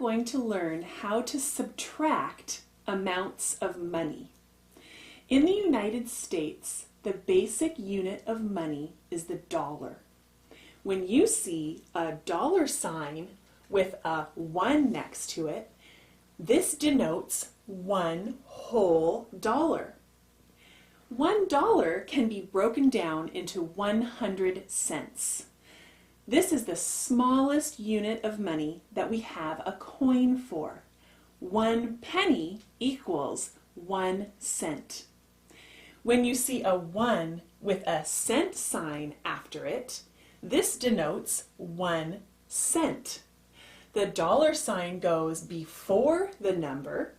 going to learn how to subtract amounts of money. In the United States, the basic unit of money is the dollar. When you see a dollar sign with a 1 next to it, this denotes one whole dollar. $1 can be broken down into 100 cents. This is the smallest unit of money that we have a coin for. 1 penny equals 1 cent. When you see a 1 with a cent sign after it, this denotes 1 cent. The dollar sign goes before the number,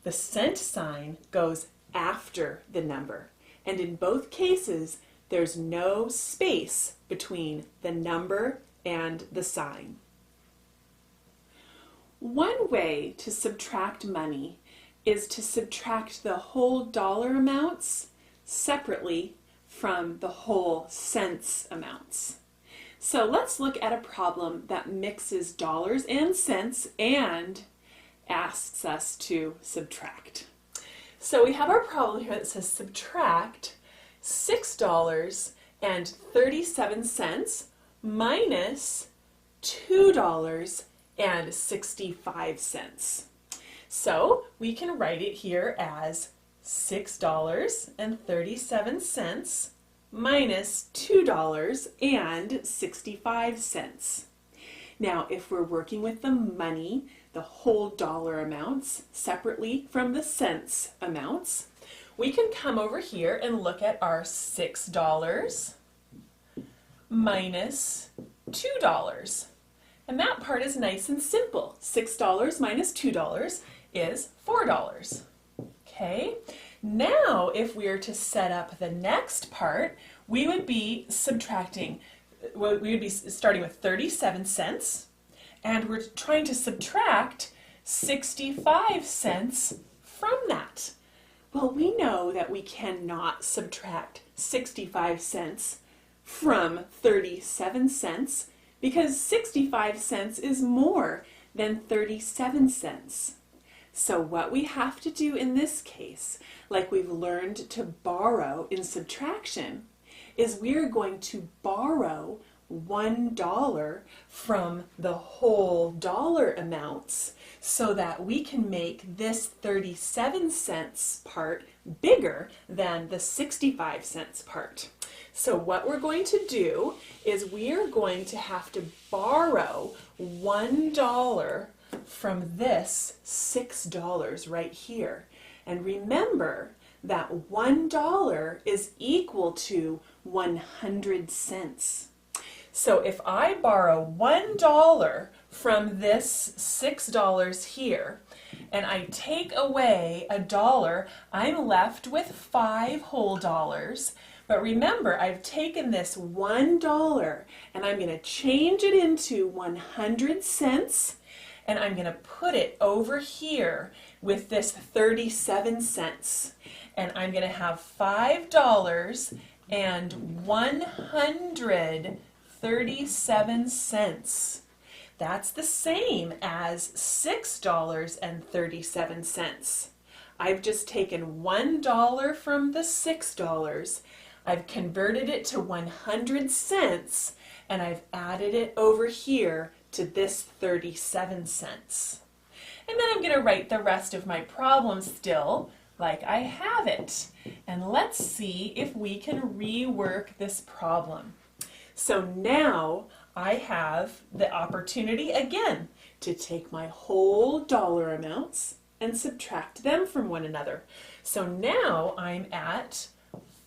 the cent sign goes after the number, and in both cases there's no space between the number and the sign. One way to subtract money is to subtract the whole dollar amounts separately from the whole cents amounts. So let's look at a problem that mixes dollars and cents and asks us to subtract. So we have our problem here that says subtract $6.37 minus $2.65. So we can write it here as $6.37 minus $2.65. Now, if we're working with the money, the whole dollar amounts, separately from the cents amounts, we can come over here and look at our $6 minus $2. And that part is nice and simple. $6 minus $2 is $4. Okay? Now, if we were to set up the next part, we would be starting with 37 cents, and we're trying to subtract 65 cents from that. Well, we know that we cannot subtract 65 cents from 37 cents because 65 cents is more than 37 cents. So what we have to do in this case, like we've learned to borrow in subtraction, is we're going to borrow $1 from the whole dollar amounts so that we can make this 37 cents part bigger than the 65 cents part. So what we're going to do is we are going to have to borrow $1 from this $6 right here. And remember that $1 is equal to 100 cents. So if I borrow $1 from this $6 here, and I take away $1, I'm left with 5 whole dollars. But remember, I've taken this $1 and I'm going to change it into 100 cents, and I'm going to put it over here with this 37 cents. And I'm going to have $5 and 137 cents. That's the same as $6.37. I've just taken $1 from the $6, I've converted it to 100 cents, and I've added it over here to this 37 cents. And then I'm going to write the rest of my problem still like I have it. And let's see if we can rework this problem. So now I have the opportunity again to take my whole dollar amounts and subtract them from one another. So now I'm at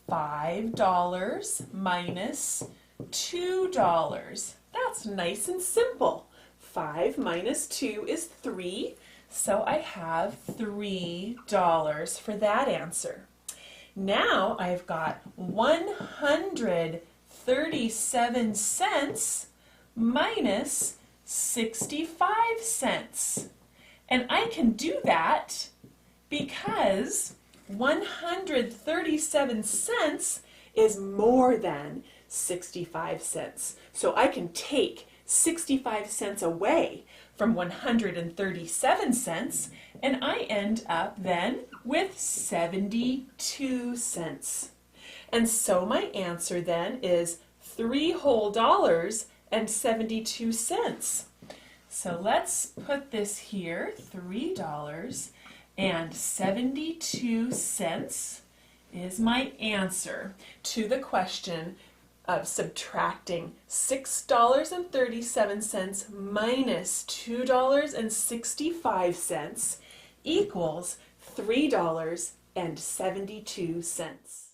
$5 minus $2. That's nice and simple. 5 minus 2 is 3, so I have $3 for that answer. Now I've got 137 cents minus 65 cents. And I can do that because 137 cents is more than 65 cents. So I can take 65 cents away from 137 cents, and I end up then with 72 cents. And so my answer then is $3 whole and 72 cents. So let's put this here, $3 and 72 cents is my answer to the question of subtracting $6.37 minus $2.65 equals $3.72.